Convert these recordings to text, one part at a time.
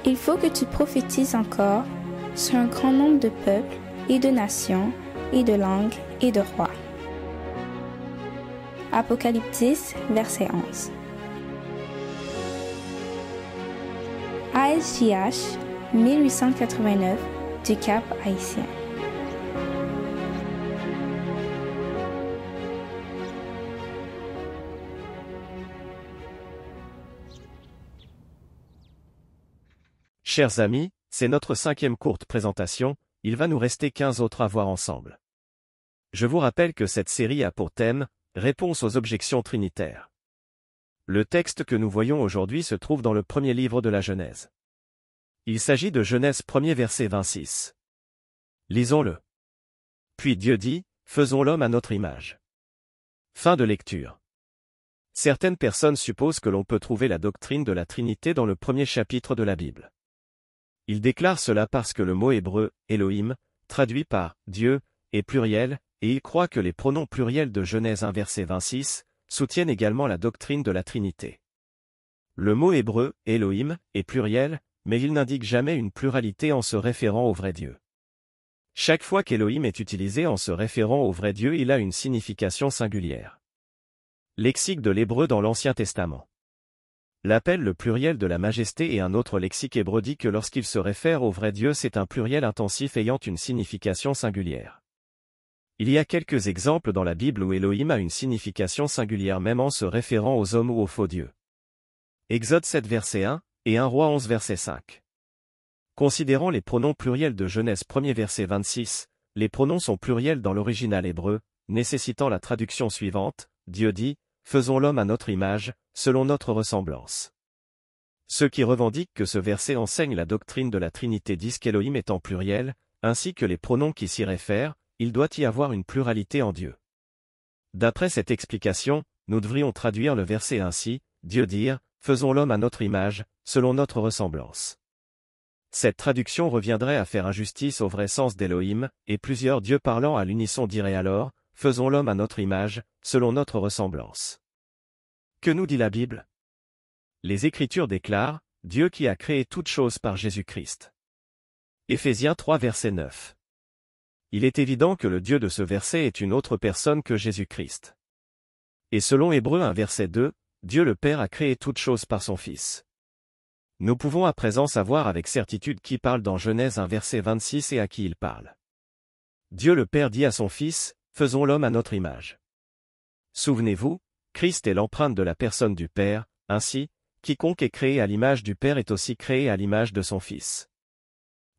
Il faut que tu prophétises encore sur un grand nombre de peuples et de nations et de langues et de rois. Apocalypse 10, verset 11. ASJH 1889 du Cap Haïtien. Chers amis, c'est notre 5e courte présentation, il va nous rester 15 autres à voir ensemble. Je vous rappelle que cette série a pour thème « Réponse aux objections trinitaires ». Le texte que nous voyons aujourd'hui se trouve dans le premier livre de la Genèse. Il s'agit de Genèse 1er verset 26. Lisons-le. Puis Dieu dit, faisons l'homme à notre image. Fin de lecture. Certaines personnes supposent que l'on peut trouver la doctrine de la Trinité dans le premier chapitre de la Bible. Ils déclarent cela parce que le mot hébreu, Elohim, traduit par « Dieu », est pluriel, et ils croient que les pronoms pluriels de Genèse 1 verset 26 soutiennent également la doctrine de la Trinité. Le mot hébreu, Elohim, est pluriel, mais il n'indique jamais une pluralité en se référant au vrai Dieu. Chaque fois qu'Elohim est utilisé en se référant au vrai Dieu, il a une signification singulière. Lexique de l'hébreu dans l'Ancien Testament. L'appel le pluriel de la majesté et un autre lexique hébreu dit que lorsqu'il se réfère au vrai Dieu, c'est un pluriel intensif ayant une signification singulière. Il y a quelques exemples dans la Bible où Elohim a une signification singulière même en se référant aux hommes ou aux faux dieux. Exode 7 verset 1 et 1 Roi 11 verset 5. Considérant les pronoms pluriels de Genèse 1er verset 26, les pronoms sont pluriels dans l'original hébreu, nécessitant la traduction suivante, Dieu dit, faisons l'homme à notre image, selon notre ressemblance. Ceux qui revendiquent que ce verset enseigne la doctrine de la Trinité disent qu'Elohim est en pluriel, ainsi que les pronoms qui s'y réfèrent, il doit y avoir une pluralité en Dieu. D'après cette explication, nous devrions traduire le verset ainsi, Dieu dire, faisons l'homme à notre image, selon notre ressemblance. Cette traduction reviendrait à faire injustice au vrai sens d'Elohim, et plusieurs dieux parlant à l'unisson diraient alors, faisons l'homme à notre image, selon notre ressemblance. Que nous dit la Bible? Les Écritures déclarent, Dieu qui a créé toutes choses par Jésus-Christ. Éphésiens 3 verset 9. Il est évident que le Dieu de ce verset est une autre personne que Jésus-Christ. Et selon Hébreux 1 verset 2, Dieu le Père a créé toutes choses par son Fils. Nous pouvons à présent savoir avec certitude qui parle dans Genèse 1 verset 26 et à qui il parle. Dieu le Père dit à son Fils, faisons l'homme à notre image. Souvenez-vous, Christ est l'empreinte de la personne du Père, ainsi, quiconque est créé à l'image du Père est aussi créé à l'image de son Fils.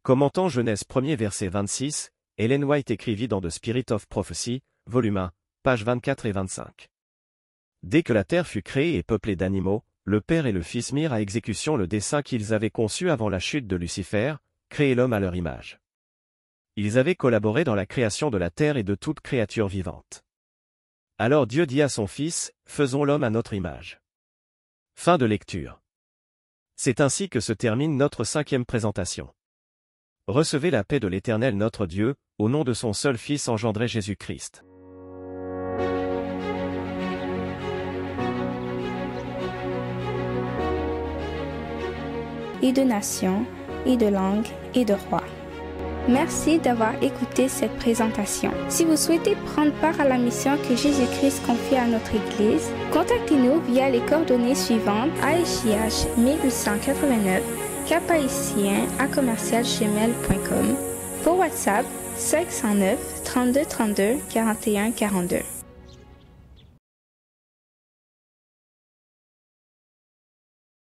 Commentant Genèse 1er verset 26, Ellen White écrivit dans The Spirit of Prophecy, volume 1, pages 24 et 25. Dès que la terre fut créée et peuplée d'animaux, le Père et le Fils mirent à exécution le dessein qu'ils avaient conçu avant la chute de Lucifer, créer l'homme à leur image. Ils avaient collaboré dans la création de la terre et de toute créature vivante. Alors Dieu dit à son Fils, faisons l'homme à notre image. Fin de lecture. C'est ainsi que se termine notre 5e présentation. Recevez la paix de l'Éternel notre Dieu, au nom de son seul Fils engendré Jésus-Christ. Et de nations, et de langues, et de rois. Merci d'avoir écouté cette présentation. Si vous souhaitez prendre part à la mission que Jésus-Christ confie à notre Église, contactez-nous via les coordonnées suivantes ASJH 1889 caphaïtien@gmail.com, pour WhatsApp 509 32 32 41 42.